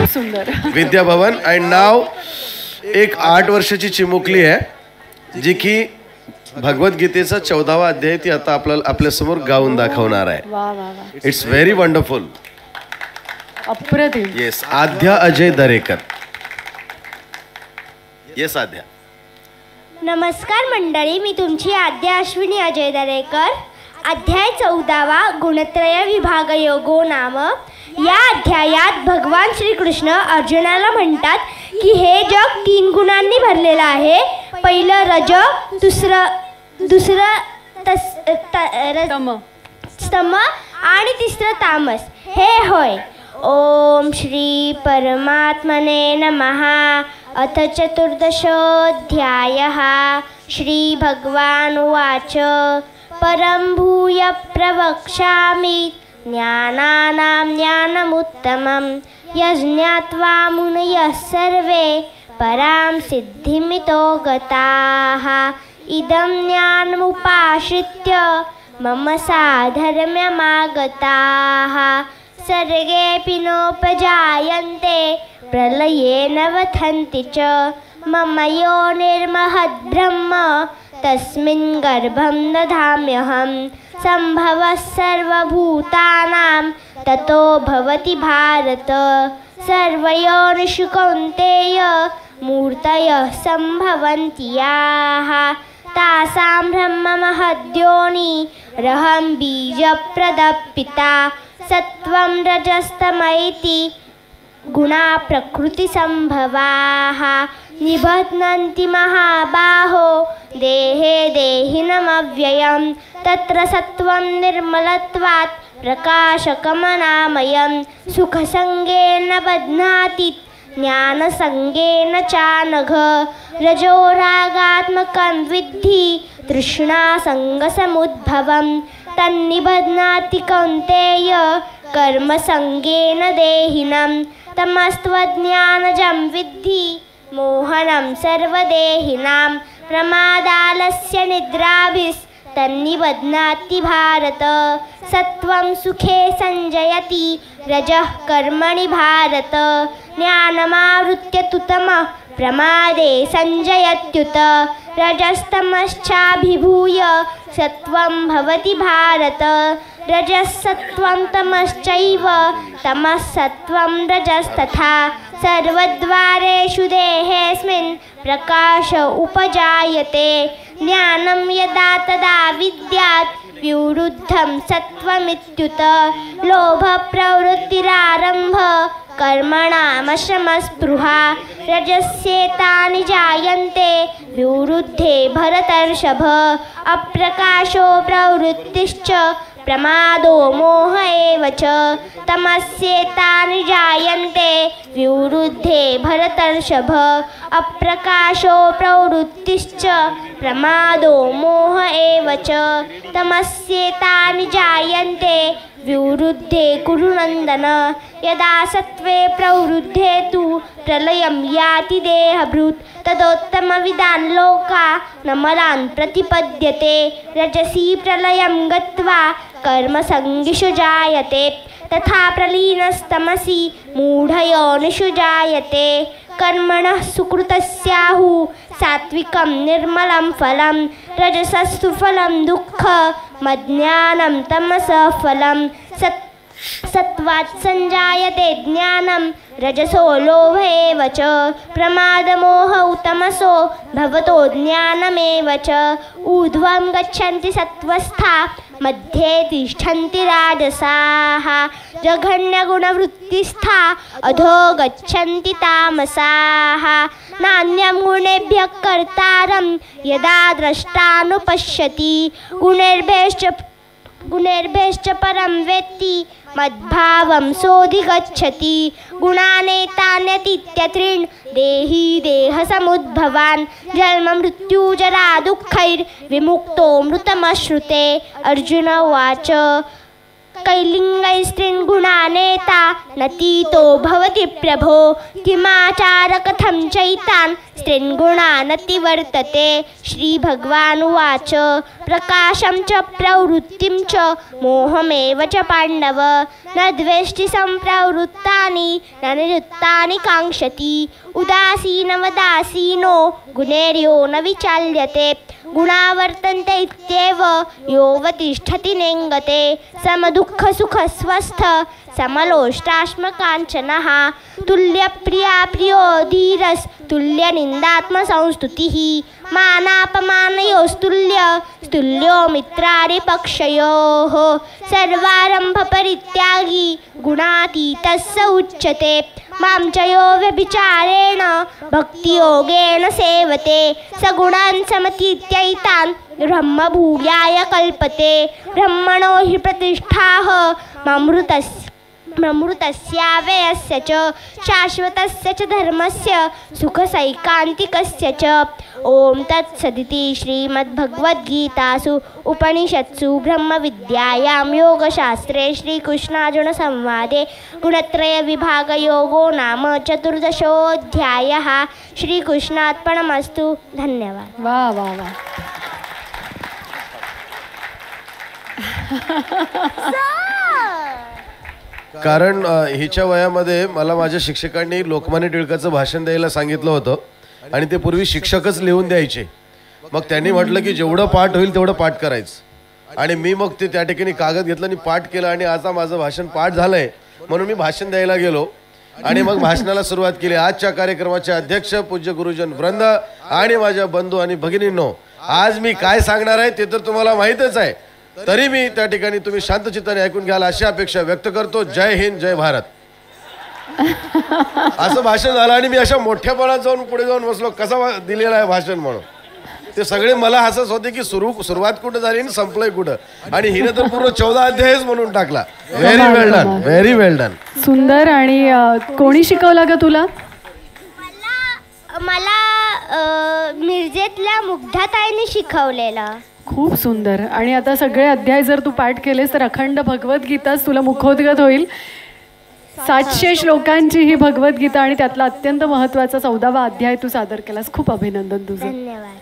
खूप सुंदर. Vidya Bhavan. And now एक 8 वर्षाची चिमुकली आहे जी की भगवद्गीतेचा 14वा अध्याय ती आता आपल्यासमोर गाऊन दाखवणार आहे. वा वा वा. It's very wonderful. अप्रतिम. येस, आद्या अजय दरेकर. येस आद्या. नमस्कार मंडळी, मी तुमची आद्या अश्विनी अजय दरेकर. अध्याय 14वा गुणत्रय विभाग योगो नाम. या अध्यायात भगवान श्रीकृष्ण अर्जुनाला म्हणतात की हे जग 3 गुणांनी भरलेलं आहे. पहिलं रज, दुसरं स्तम आणि तिसरं तामस. हे होय. ओम श्री परमात्मने नमः. अथ 14ोऽध्यायः. श्री भगवान् उवाच. परं भूय प्रवक्ष्यामि ज्ञानानां ज्ञानमुत्तमं यज्ञात्वा मुनयः सर्वे परां सिद्धिमितो गताः. इदं ज्ञानमुपाश्रित्य मम साधर्म्यमागताः. सर्गेऽपि नोपजायन्ते प्रलये न वथन्ति च. मम योनिर्महद्ब्रह्म तस्मिन् गर्भं दधाम्यहं. सम्भवः सर्वभूतानां ततो भवति भारत. सर्वयोनिषु कौन्तेय मूर्तयः सम्भवन्ति याः तासां ब्रह्ममहद्योनिरहं बीजप्रदपिता. सत्वं रजस्तमैति गुणा प्रकृतिसम्भवाः. निबध्नन्ति महाबाहो देहे देहिनमव्ययं. तत्र सत्वं निर्मलत्वात् प्रकाशकमनामयं. सुखसङ्गेन बध्नाति ज्ञानसङ्गेन चानघ. रजो रागात्मकं विद्धि तृष्णासङ्गसमुद्भवं. तन्निबध्नाति कौन्तेय कर्मसङ्गेन देहिनं. तमस्त्वज्ञानजं विद्धि मोहनं सर्वदेहिनां. प्रमादालस्य निद्राभिस्तन्निबध्नाति भारत. सत्वं सुखे संजयति रजः कर्मणि भारत. ज्ञानमावृत्य तु तमः प्रमादे संजयत्युत. रजस्तमश्चाभिभूय सत्वं भवति भारत. रजःसत्वं तमश्चैव तमः सत्वं रजस्तथा. सर्वद्वारेषु देहेऽस्मिन् प्रकाश उपजायते. ज्ञानं यदा तदा विद्यात् विवृद्धं सत्वमित्युत. लोभप्रवृत्तिरारम्भ कर्मणामशमस्पृहा. रजस्येतानि जायन्ते विवृद्धे भरतर्षभ. अप्रकाशो प्रवृत्तिश्च प्रमादो मोह एव च. तमस्येतानि जायन्ते विवृद्धे भरतर्षभ. अप्रकाशो प्रवृत्तिश्च प्रमादो मोह एव च. तमस्येतानि जायन्ते विवृद्धे कुरु नन्दन. यदा सत्त्वे प्रवृद्धे तु प्रलयं याति देहभृत्. तदोत्तमविदान् लोका नमलान् प्रतिपद्यते. रजसी प्रलयं गत्वा कर्मसङ्गिषु जायते. तथा प्रलीनस्तमसि मूढयोनिषु जायते. कर्मणः सुकृतस्याहुः सात्विकं निर्मलं फलं. रजसस्तु फलं दुःखमज्ञानं तमसः फलं. सत्त्वात् संजायते ज्ञानं रजसो लोभ एव च. प्रमादमोहौ तमसो भवतो ज्ञानमेव च. ऊर्ध्वं गच्छन्ति सत्त्वस्था मध्ये तिष्ठन्ति राजसाः. जघन्यगुणवृत्तिस्था अधो गच्छन्ति तामसाः. नान्यं गुणेभ्यः कर्तारं यदा द्रष्टानुपश्यति. गुणेर्भ्यश्च परं वेत्ति मद्भावं सोऽधिगच्छति. गुणानेतान्यतीत्यत्रीन् देही देहसमुद्भवान्. जन्ममृत्युजरा दुःखैर्विमुक्तो मृतमश्नुते. अर्जुन उवाच. कैलिङ्गैस्त्रीन्गुणानेता नतीतो भवति प्रभो किमाचार कथं चैतान् स्त्रीन्गुणानतिवर्तते श्रीभगवानुवाच प्रकाशं च प्रवृत्तिं च मोहमेव च पाण्डव न द्वेष्टि सम्प्रवृत्तानि न निवृत्तानि काङ्क्षति उदासीनवदासीनो गुणैर्यो न विचाल्यते गुणावर्तन्ते इत्येव योऽवतिष्ठति नेङ्गते समदुःखसुखस्वस्थ समलोष्टाश्मकाञ्चनः तुल्यप्रिया प्रियो धीरस्तुल्यनिन्दात्मसंस्तुतिः मानापमानयोस्तुल्य स्तुल्यो मित्रारिपक्षयोः सर्वारम्भपरित्यागी गुणातीतः स उच्यते मां च यो व्यभिचारेण भक्तियोगेन सेवते स गुणान् समतीत्यैतान् ब्रह्मभूयाय कल्पते ब्रह्मणो हि प्रतिष्ठाः ममृतस्याव्ययस्य च शाश्वतस्य च धर्मस्य सुखसैकान्तिकस्य च ॐ तत्सदिति श्रीमद्भगवद्गीतासु उपनिषत्सु ब्रह्मविद्यायां योगशास्त्रे श्रीकृष्णार्जुनसंवादे गुणत्रयविभागयोगो नाम 14. श्रीकृष्णार्पणमस्तु. धन्यवाद. वा वा वा. कारण हिच्या वयामध्ये मला माझ्या शिक्षकांनी लोकमान्य टिळकाचं भाषण द्यायला सांगितलं होतं आणि ते पूर्वी शिक्षकच लिहून द्यायचे. मग त्यांनी म्हटलं की जेवढं पाठ होईल तेवढं पाठ करायचं आणि मी मग ते त्या ठिकाणी कागद घेतलं आणि पाठ केलं आणि आता माझं भाषण पाठ झालंय म्हणून मी भाषण द्यायला गेलो आणि मग भाषणाला सुरुवात केली. आजच्या कार्यक्रमाचे अध्यक्ष पूज्य गुरुजन वृंद आणि माझ्या बंधू आणि भगिनींनो, आज मी काय सांगणार आहे ते तर तुम्हाला माहीतच आहे, तरी मी त्या ठिकाणी तुम्ही शांतचित्ताने ऐकून घ्याल अशी अपेक्षा व्यक्त करतो. जय हिंद, जय भारत. असं भाषण झालं आणि मी अशा मोठ्यापणात जाऊन पुढे जाऊन बसलो, कसा दिलेला आहे भाषण म्हणून. ते सगळे मला हसत होते की सुरुवात कुठं झाली आणि संपलंय कुठं, आणि हिने तर पूर्ण 14 अध्यायच म्हणून टाकला. Very well done, very well done. सुंदर. आणि कोणी शिकवला ग तुला? मला मिरजेतल्या मुग्धाताईंनी शिकवलेलं. खूप सुंदर. आणि आता सगळे अध्याय जर तू पाठ केलेस तर अखंड भगवद्गीताच तुला मुखोद्गत होईल. 700 श्लोकांची ही भगवद्गीता आणि त्यातला अत्यंत महत्त्वाचा 14वा अध्याय तू सादर केलास. खूप अभिनंदन तुझं. धन्यवाद.